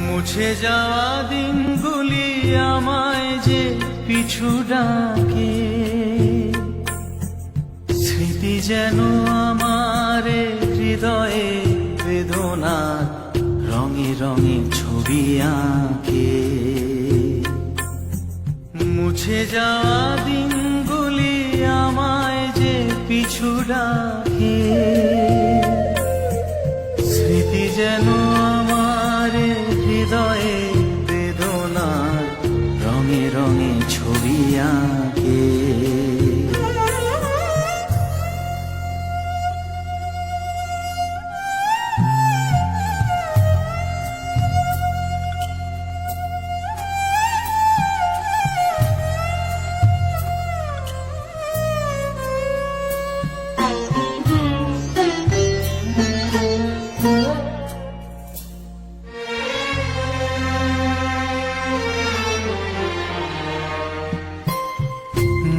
মুছে যাওয়া দিনগুলি আমায় যে পিছু ডাকে, স্মৃতি যেন আমার হৃদয়ে বেদনার রঙে রঙে ছবি আঁকে। মুছে যাওয়া দিনগুলি আমায় যে পিছু ডাকে, স্মৃতি যেন আমার হৃদয়ে বেদনার রঙে রঙে ছবি আঁকে।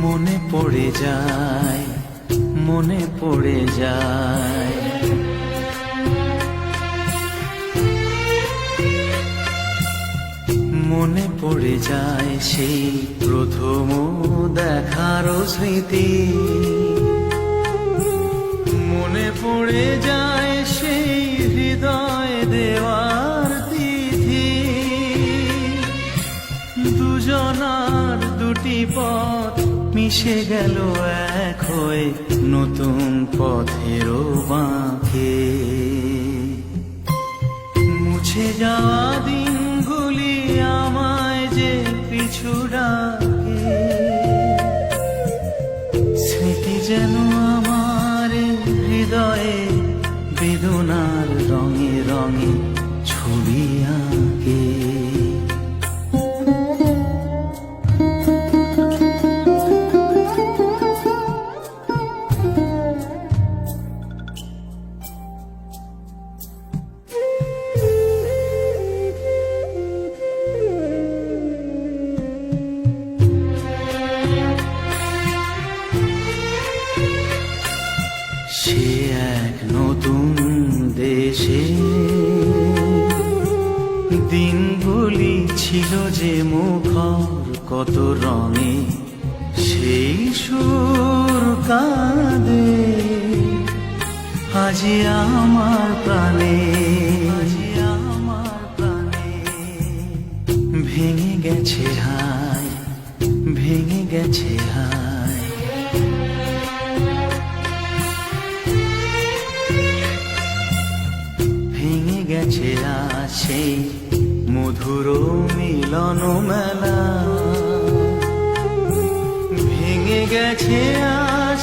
মনে পড়ে যায়, মনে পড়ে যায়, মনে পড়ে যায় সেই প্রথম দেখার স্মৃতি। মনে পড়ে যায় সেই হৃদয় দেওয়ার তিথি। দুজনার দুটি পথ মিশে গেল এক হয়ে নতুন পথেরও বাঁকে। মুছে যাওয়া দিনগুলি আমায় যে পিছু ডাকে, স্মৃতি যেন আমার হৃদয়ে বেদনার রঙে রঙে ছবি আঁকে। সে এক নতুন দেশে দিনগুলি ছিল যে মুখর কত রঙে, সেই সুর কাঁদে আজি আমার প্রাণে, আজি আমার প্রাণে। ভেঙে গেছে হায়, ভেঙে গেছে হায়, ভেঙে গেছে সেই মধুর মিলন মেলা। ভেঙে গেছে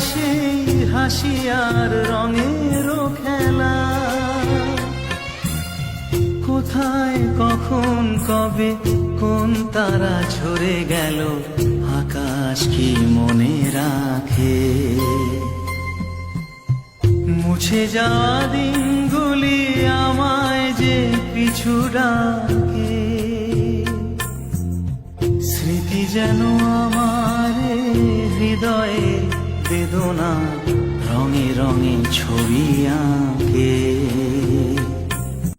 সেই হাসি আর রঙের খেলা। কোথায় কখন কবে কোন তারা ঝরে গেল, আকাশ কি মনে রাখে। মুছে যাওয়া দিনগুলি আমায় যে পিছু ডাকে, স্মৃতি যেন আমার হৃদয়ে বেদনা রঙে রঙে ছবি আঁকে।